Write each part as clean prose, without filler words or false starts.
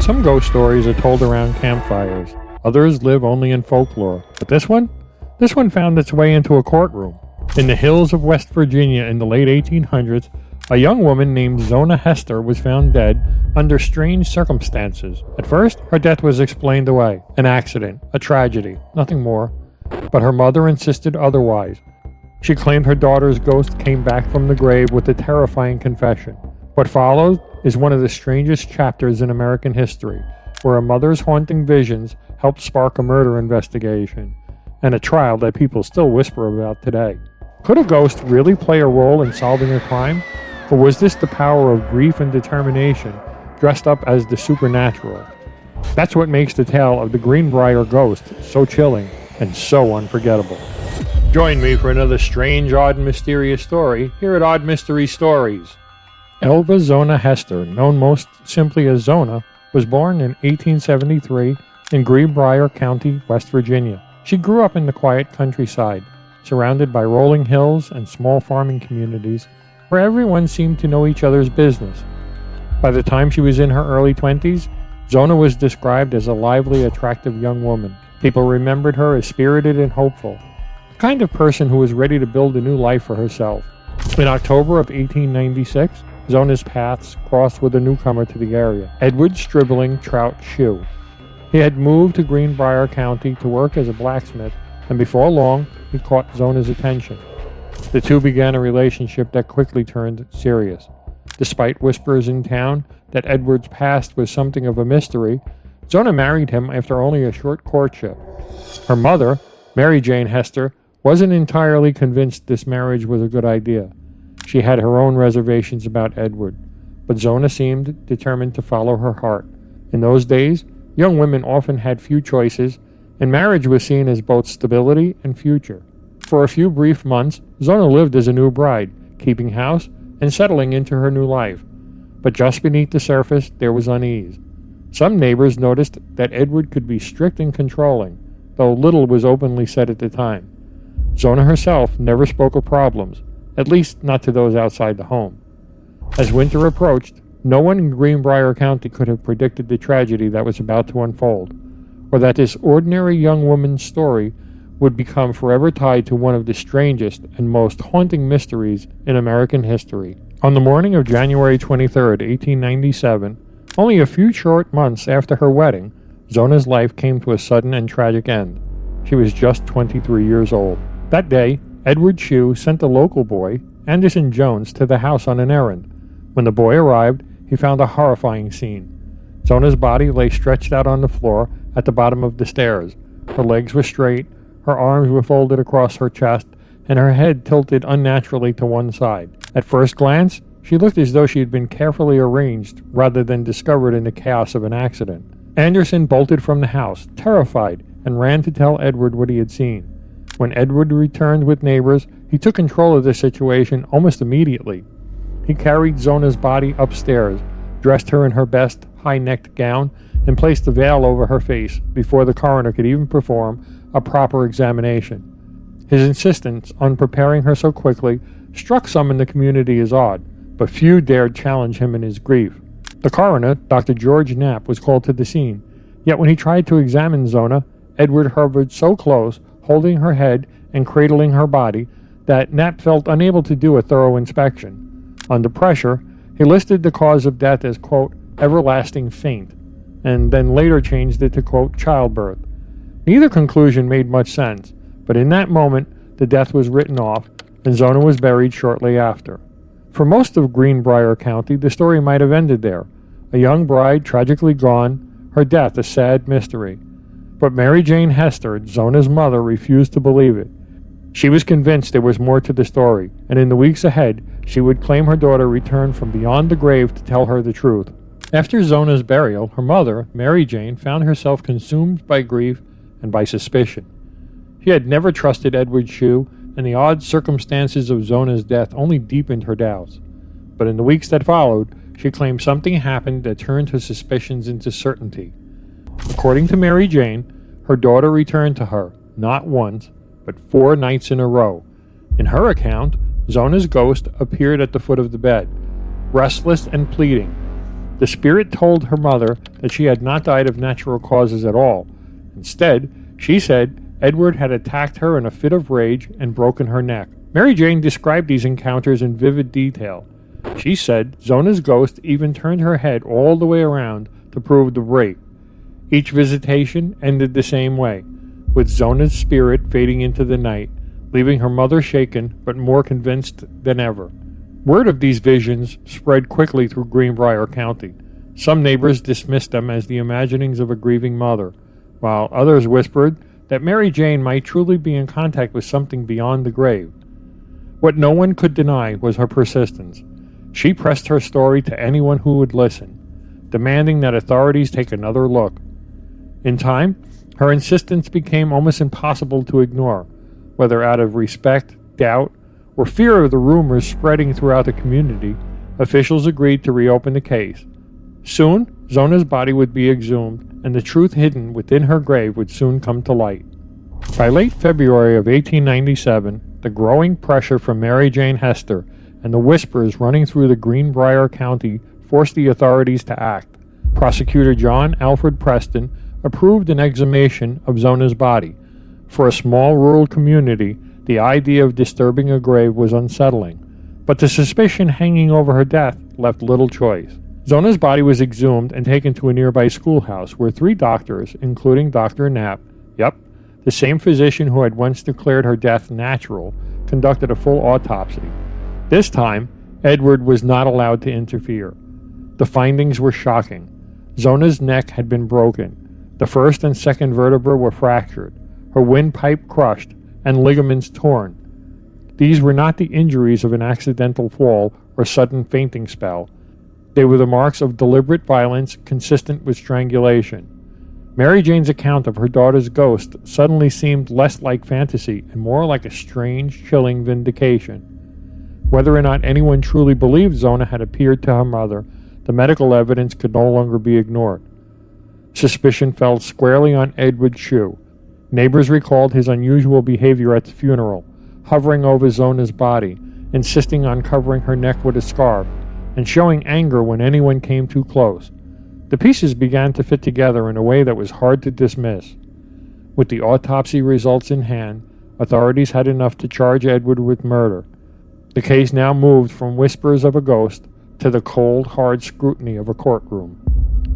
Some ghost stories are told around campfires. Others live only in folklore. But this one found its way into a courtroom. In the hills of West Virginia in the late 1800s, a young woman named Zona Heaster was found dead under strange circumstances. At first, her death was explained away. An accident, a tragedy, nothing more. But her mother insisted otherwise. She claimed her daughter's ghost came back from the grave with a terrifying confession. What followed is one of the strangest chapters in American history, where a mother's haunting visions helped spark a murder investigation, and a trial that people still whisper about today. Could a ghost really play a role in solving a crime? Or was this the power of grief and determination dressed up as the supernatural? That's what makes the tale of the Greenbrier Ghost so chilling and so unforgettable. Join me for another strange, odd, and mysterious story here at Odd Mystery Stories. Elva Zona Heaster, known most simply as Zona, was born in 1873 in Greenbrier County, West Virginia. She grew up in the quiet countryside, surrounded by rolling hills and small farming communities where everyone seemed to know each other's business. By the time she was in her early 20s, Zona was described as a lively, attractive young woman. People remembered her as spirited and hopeful, the kind of person who was ready to build a new life for herself. In October of 1896, Zona's paths crossed with a newcomer to the area, Edward Stribling Trout Shue. He had moved to Greenbrier County to work as a blacksmith, and before long, he caught Zona's attention. The two began a relationship that quickly turned serious. Despite whispers in town that Edward's past was something of a mystery, Zona married him after only a short courtship. Her mother, Mary Jane Heaster, wasn't entirely convinced this marriage was a good idea. She had her own reservations about Edward, but Zona seemed determined to follow her heart. In those days, young women often had few choices, and marriage was seen as both stability and future. For a few brief months, Zona lived as a new bride, keeping house and settling into her new life. But just beneath the surface, there was unease. Some neighbors noticed that Edward could be strict and controlling, though little was openly said at the time. Zona herself never spoke of problems, at least not to those outside the home. As winter approached, no one in Greenbrier County could have predicted the tragedy that was about to unfold, or that this ordinary young woman's story would become forever tied to one of the strangest and most haunting mysteries in American history. On the morning of January 23, 1897, only a few short months after her wedding, Zona's life came to a sudden and tragic end. She was just 23 years old. That day, Edward Shue sent a local boy, Anderson Jones, to the house on an errand. When the boy arrived, he found a horrifying scene. Zona's body lay stretched out on the floor at the bottom of the stairs. Her legs were straight, her arms were folded across her chest, and her head tilted unnaturally to one side. At first glance, she looked as though she had been carefully arranged rather than discovered in the chaos of an accident. Anderson bolted from the house, terrified, and ran to tell Edward what he had seen. When Edward returned with neighbors, he took control of the situation almost immediately. He carried Zona's body upstairs, dressed her in her best high-necked gown, and placed a veil over her face before the coroner could even perform a proper examination. His insistence on preparing her so quickly struck some in the community as odd, but few dared challenge him in his grief. The coroner, Dr. George Knapp, was called to the scene, yet when he tried to examine Zona, Edward hovered so close, holding her head and cradling her body, that Knapp felt unable to do a thorough inspection. Under pressure, he listed the cause of death as, quote, everlasting faint, and then later changed it to, quote, childbirth. Neither conclusion made much sense, but in that moment, the death was written off, and Zona was buried shortly after. For most of Greenbrier County, the story might have ended there. A young bride tragically gone, her death a sad mystery. But Mary Jane Heaster, Zona's mother, refused to believe it. She was convinced there was more to the story, and in the weeks ahead, she would claim her daughter returned from beyond the grave to tell her the truth. After Zona's burial, her mother, Mary Jane, found herself consumed by grief and by suspicion. She had never trusted Edward Shue, and the odd circumstances of Zona's death only deepened her doubts. But in the weeks that followed, she claimed something happened that turned her suspicions into certainty. According to Mary Jane, her daughter returned to her, not once, but 4 nights in a row. In her account, Zona's ghost appeared at the foot of the bed, restless and pleading. The spirit told her mother that she had not died of natural causes at all. Instead, she said Edward had attacked her in a fit of rage and broken her neck. Mary Jane described these encounters in vivid detail. She said Zona's ghost even turned her head all the way around to prove the rape. Each visitation ended the same way, with Zona's spirit fading into the night, leaving her mother shaken but more convinced than ever. Word of these visions spread quickly through Greenbrier County. Some neighbors dismissed them as the imaginings of a grieving mother, while others whispered that Mary Jane might truly be in contact with something beyond the grave. What no one could deny was her persistence. She pressed her story to anyone who would listen, demanding that authorities take another look. In time, her insistence became almost impossible to ignore, whether out of respect, doubt, or fear of the rumors spreading throughout the community. Officials agreed to reopen the case. Soon, Zona's body would be exhumed, and the truth hidden within her grave would soon come to light. By late February of 1897, the growing pressure from Mary Jane Heaster and the whispers running through the Greenbrier County forced the authorities to act. Prosecutor John Alfred Preston approved an exhumation of Zona's body. For a small rural community, the idea of disturbing a grave was unsettling, but the suspicion hanging over her death left little choice. Zona's body was exhumed and taken to a nearby schoolhouse where 3 doctors, including Dr. Knapp, the same physician who had once declared her death natural, conducted a full autopsy. This time, Edward was not allowed to interfere. The findings were shocking. Zona's neck had been broken. The first and second vertebrae were fractured, her windpipe crushed, and ligaments torn. These were not the injuries of an accidental fall or sudden fainting spell. They were the marks of deliberate violence consistent with strangulation. Mary Jane's account of her daughter's ghost suddenly seemed less like fantasy and more like a strange, chilling vindication. Whether or not anyone truly believed Zona had appeared to her mother, the medical evidence could no longer be ignored. Suspicion fell squarely on Edward Shue. Neighbors recalled his unusual behavior at the funeral, hovering over Zona's body, insisting on covering her neck with a scarf, and showing anger when anyone came too close. The pieces began to fit together in a way that was hard to dismiss. With the autopsy results in hand, authorities had enough to charge Edward with murder. The case now moved from whispers of a ghost to the cold, hard scrutiny of a courtroom.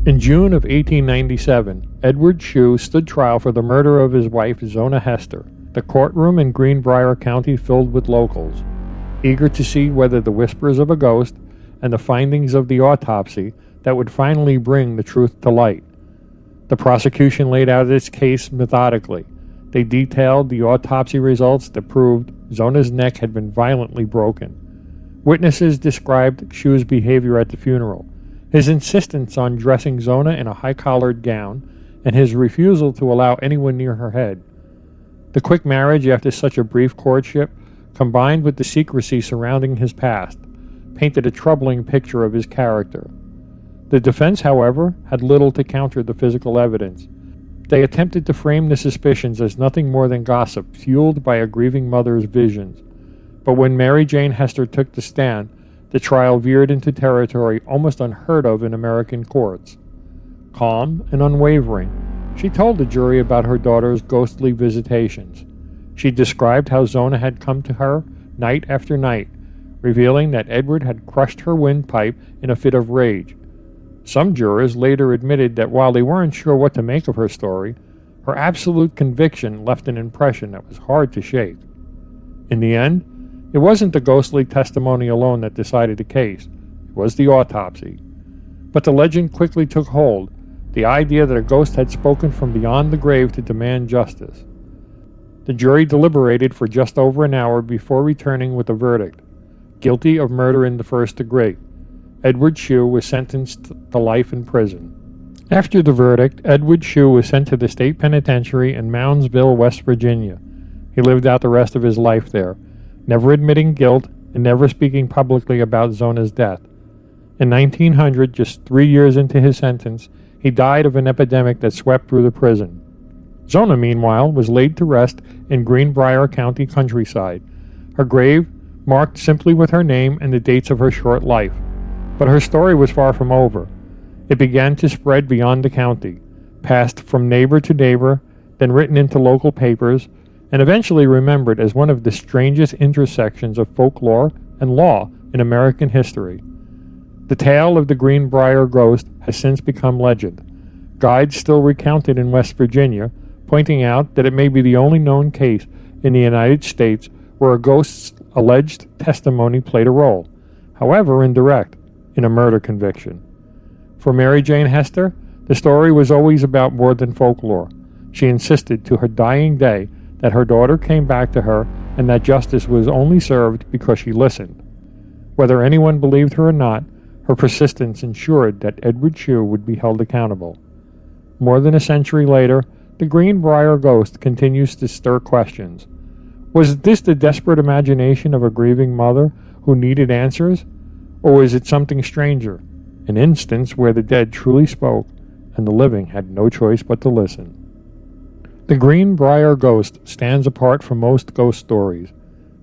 In June of 1897, Edward Shue stood trial for the murder of his wife, Zona Heaster. The courtroom in Greenbrier County filled with locals, eager to see whether the whispers of a ghost and the findings of the autopsy that would finally bring the truth to light. The prosecution laid out its case methodically. They detailed the autopsy results that proved Zona's neck had been violently broken. Witnesses described Shue's behavior at the funeral, his insistence on dressing Zona in a high-collared gown, and his refusal to allow anyone near her head. The quick marriage after such a brief courtship, combined with the secrecy surrounding his past, painted a troubling picture of his character. The defense, however, had little to counter the physical evidence. They attempted to frame the suspicions as nothing more than gossip fueled by a grieving mother's visions. But when Mary Jane Heaster took the stand, the trial veered into territory almost unheard of in American courts. Calm and unwavering, she told the jury about her daughter's ghostly visitations. She described how Zona had come to her night after night, revealing that Edward had crushed her windpipe in a fit of rage. Some jurors later admitted that while they weren't sure what to make of her story, her absolute conviction left an impression that was hard to shake. In the end, it wasn't the ghostly testimony alone that decided the case. It was the autopsy. But the legend quickly took hold, the idea that a ghost had spoken from beyond the grave to demand justice. The jury deliberated for just over an hour before returning with a verdict: guilty of murder in the first degree. Edward Shue was sentenced to life in prison. After the verdict, Edward Shue was sent to the state penitentiary in Moundsville, West Virginia. He lived out the rest of his life there, never admitting guilt and never speaking publicly about Zona's death. In 1900, just 3 years into his sentence, he died of an epidemic that swept through the prison. Zona, meanwhile, was laid to rest in Greenbrier County countryside, her grave marked simply with her name and the dates of her short life. But her story was far from over. It began to spread beyond the county, passed from neighbor to neighbor, then written into local papers, and eventually remembered as one of the strangest intersections of folklore and law in American history. The tale of the Greenbrier Ghost has since become legend. Guides still recount it in West Virginia, pointing out that it may be the only known case in the United States where a ghost's alleged testimony played a role, however indirect, in a murder conviction. For Mary Jane Hester, the story was always about more than folklore. She insisted to her dying day that her daughter came back to her and that justice was only served because she listened. Whether anyone believed her or not, her persistence ensured that Edward Shue would be held accountable. More than a century later, the Greenbrier Ghost continues to stir questions. Was this the desperate imagination of a grieving mother who needed answers? Or was it something stranger, an instance where the dead truly spoke and the living had no choice but to listen? The Greenbrier Ghost stands apart from most ghost stories.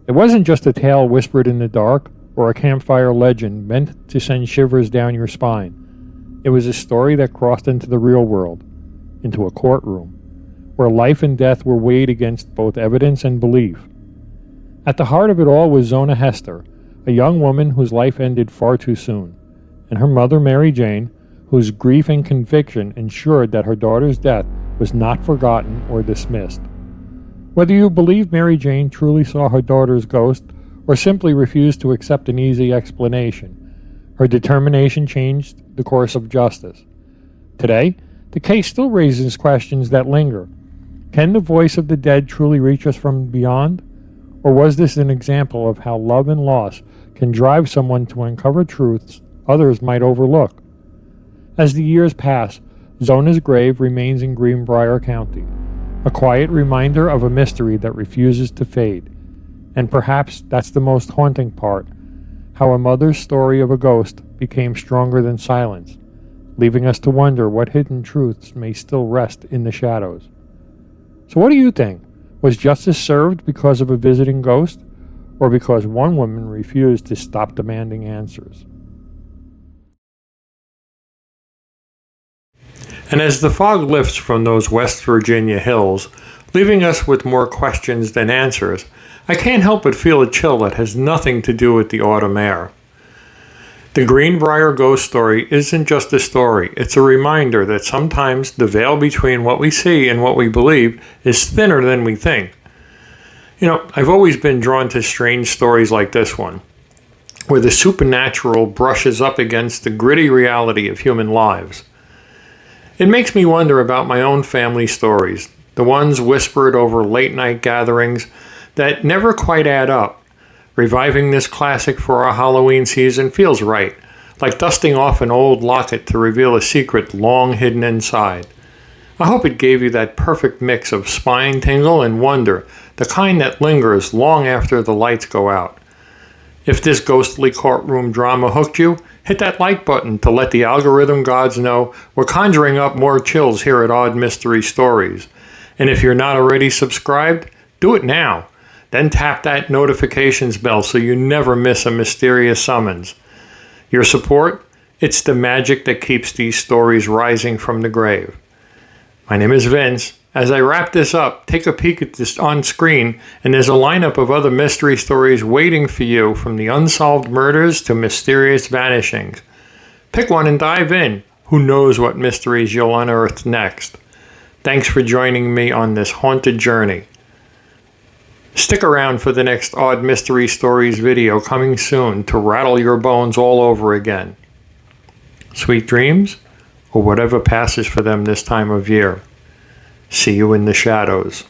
It wasn't just a tale whispered in the dark or a campfire legend meant to send shivers down your spine. It was a story that crossed into the real world, into a courtroom, where life and death were weighed against both evidence and belief. At the heart of it all was Zona Heaster, a young woman whose life ended far too soon, and her mother Mary Jane, whose grief and conviction ensured that her daughter's death was not forgotten or dismissed. Whether you believe Mary Jane truly saw her daughter's ghost or simply refused to accept an easy explanation, her determination changed the course of justice. Today, the case still raises questions that linger. Can the voice of the dead truly reach us from beyond? Or was this an example of how love and loss can drive someone to uncover truths others might overlook? As the years pass, Zona's grave remains in Greenbrier County, a quiet reminder of a mystery that refuses to fade. And perhaps that's the most haunting part, how a mother's story of a ghost became stronger than silence, leaving us to wonder what hidden truths may still rest in the shadows. So what do you think? Was justice served because of a visiting ghost, or because one woman refused to stop demanding answers? And as the fog lifts from those West Virginia hills, leaving us with more questions than answers, I can't help but feel a chill that has nothing to do with the autumn air. The Greenbrier Ghost story isn't just a story, it's a reminder that sometimes the veil between what we see and what we believe is thinner than we think. I've always been drawn to strange stories like this one, where the supernatural brushes up against the gritty reality of human lives. It makes me wonder about my own family stories, the ones whispered over late-night gatherings that never quite add up. Reviving this classic for our Halloween season feels right, like dusting off an old locket to reveal a secret long hidden inside. I hope it gave you that perfect mix of spine tingle and wonder, the kind that lingers long after the lights go out. If this ghostly courtroom drama hooked you, hit that like button to let the algorithm gods know we're conjuring up more chills here at Odd Mystery Stories. And if you're not already subscribed, do it now. Then tap that notifications bell so you never miss a mysterious summons. Your support? It's the magic that keeps these stories rising from the grave. My name is Vince. As I wrap this up, take a peek at this on screen, and there's a lineup of other mystery stories waiting for you, from the unsolved murders to mysterious vanishings. Pick one and dive in. Who knows what mysteries you'll unearth next? Thanks for joining me on this haunted journey. Stick around for the next Odd Mystery Stories video coming soon to rattle your bones all over again. Sweet dreams, or whatever passes for them this time of year. See you in the shadows.